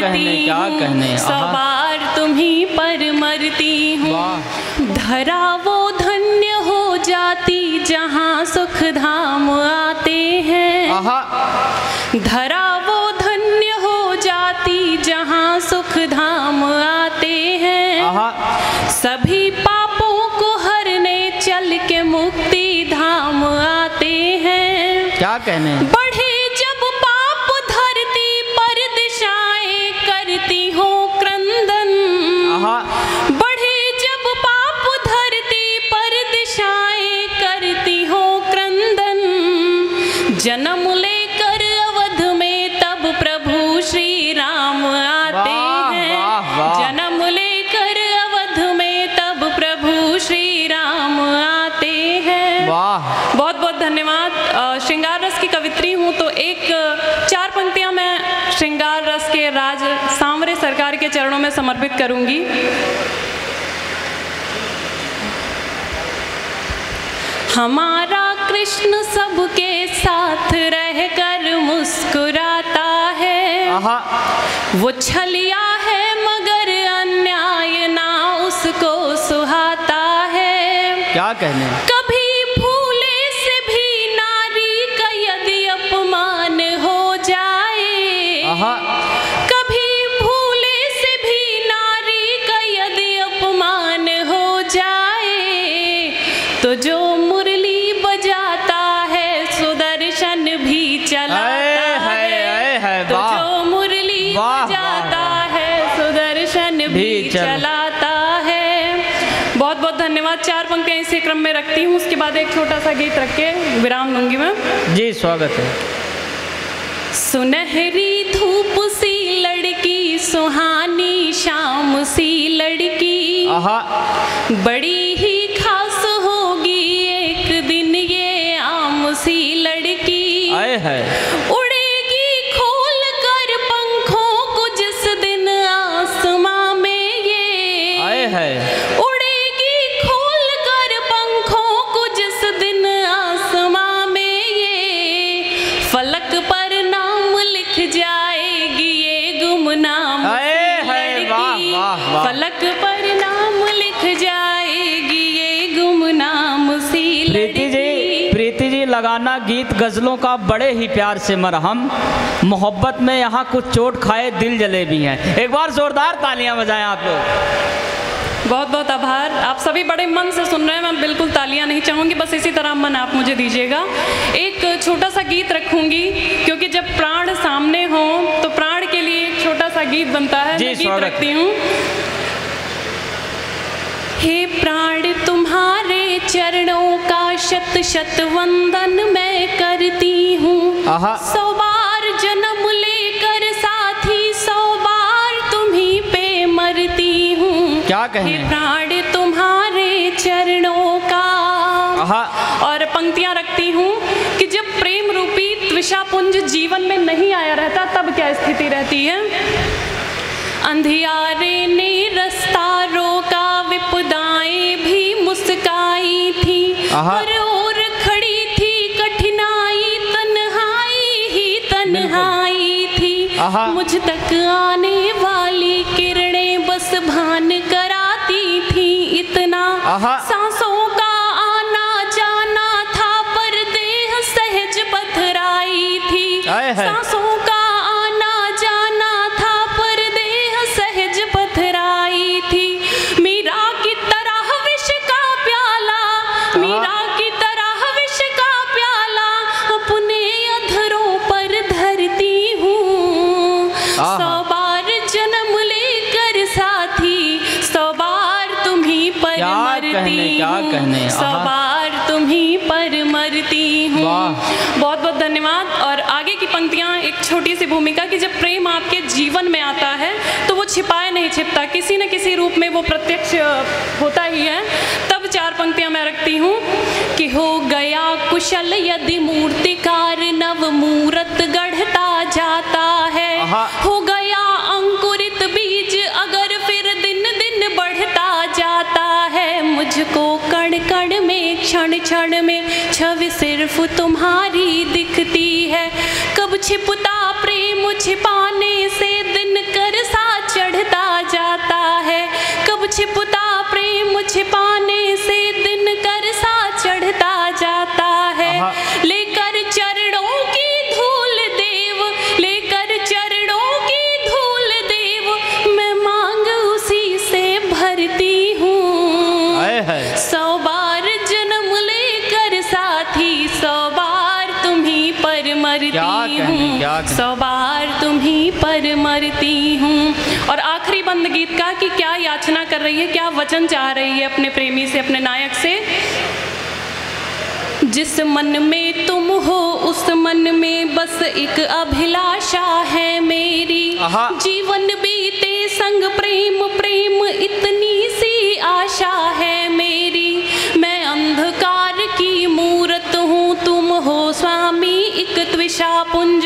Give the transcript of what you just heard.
कहने 100 बार तुम्हीं पर मरती हूँ। धरा वो धन्य हो जाती जहाँ सुख धाम आते हैं। धरा वो धन्य हो जाती जहाँ सुख धाम आते हैं। सभी पापों को हरने चल के मुक्ति धाम आते हैं। क्या कहने बढ़े जब पाप धरती पर दिशाएं करती हो क्रंदन। बढ़े जब पाप धरती पर दिशाएं करती हो क्रंदन। जन्म लेकर अवध में तब प्रभु श्री राम आते हैं। जन्म लेकर अवध में तब प्रभु श्री राम आते हैं। बहुत बहुत धन्यवाद। श्रृंगार रस की कवित्री हूँ तो एक 4 पंक्तियाँ मैं श्रृंगार रस के राज सांवरे सरकार के चरणों में समर्पित करूँगी। हमारा कृष्ण सबके साथ रहकर मुस्कुराता है। वो छलिया है मगर अन्याय ना उसको सुहाता है। क्या कहने कभी भूले से भी नारी का यदि अपमान हो जाए। कभी भूले से भी नारी का यदि अपमान हो जाए तो जो मुरली बजाता है सुदर्शन भी चलाता है। तो जो मुरली बजाता है सुदर्शन भी चलाता है। बहुत बहुत धन्यवाद। 4 पंक्तियाँ इसी क्रम में रखती हूँ, उसके बाद एक छोटा सा गीत रख के विराम दूंगी मैं। जी स्वागत है। सुनहरी धूप सी लड़की सुहानी शाम सी लड़की बड़ी ही खास होगी एक दिन ये आम सी लड़की। उड़ेगी खोल कर पंखों को जिस दिन आसमां में ये। उड़ेगी खोल कर पंखों को जिस दिन आसमां में ये। फलक पर नाम लिख जाएगी ये गुमनाम लड़की। फलक पर नाम लिख जाएगी ये गुमनाम सी लड़की। प्रीति जी लगाना गीत गजलों का बड़े ही प्यार से मरहम। मोहब्बत में यहाँ कुछ चोट खाए दिल जले भी हैं। एक बार जोरदार तालियां बजाएं आप लोग। बहुत बहुत आभार। आप सभी बड़े मन से सुन रहे हैं, मैं बिल्कुल तालियां नहीं चाहूँगी, बस इसी तरह मन आप मुझे दीजिएगा। एक छोटा सा गीत रखूंगी क्योंकि जब प्राण सामने हो तो प्राण के लिए एक छोटा सा गीत बनता है। मैं गीत रखती हूँ। हे प्राण तुम्हारे चरणों का शत शत वंदन मैं करती हूँ। 100 बार जन्म लेकर साथी 100 बार तुम्हीं पे मरती हूँ। क्या कहें हे प्राण तुम्हारे चरणों का। और पंक्तियाँ रखती हूँ कि जब प्रेम रूपी त्विषापुंज जीवन में नहीं आया रहता तब क्या स्थिति रहती है। अंधियारे ने रास्ता रोका विपदाएं भी मुस्काई थी। और खड़ी थी कठिनाई तन्हाई ही तन्हाई थी। मुझ तक आने वाली किरणें बस भान कराती थी इतना। सांसों का आना जाना था पर देह सहज पथराई थी। सांसों का आना जाना था पर देह सहज पथराई थी। मीरा की तरह विष का प्याला, मीरा की तरह विष का प्याला अपने अधरों पर धरती हूँ। 100 बार जन्म लेकर साथी 100 बार तुम्हीं पर मरती हूँ। 100 बार तुम्हीं पर मरती हूँ। बहुत बहुत धन्यवाद। और आगे की पंक्तियाँ एक छोटी सी भूमिका कि जब प्रेम आपके जीवन में आता है तो वो छिपाए नहीं छिपता, किसी न किसी रूप में वो प्रत्यक्ष होता ही है। तब 4 पंक्तियाँ मैं रखती हूँ कि हो गया कुशल यदि मूर्तिकार नव मूरत गढ़ता जाता है। हो गया अंकुरित बीज अगर फिर दिन दिन बढ़ता जाता है। मुझको कण कण में क्षण क्षण में छवि सिर्फ तुम्हारी दिखती है। कब छिपता प्रेम छिपाने से दिन कर पर मरती क्या हूँ, 100 बार तुम्ही पर मरती हूँ। और आखिरी बंद गीत का कि क्या याचना कर रही है, क्या वचन चाह रही है अपने प्रेमी से, अपने नायक से। जिस मन में तुम हो उस मन में बस एक अभिलाषा है मेरी, जीवन बीते संग प्रेम प्रेम इतनी सी आशा है मेरी। मैं अंधकार की मूरत हूँ, तुम हो स्वामी एक त्विषा पुंज,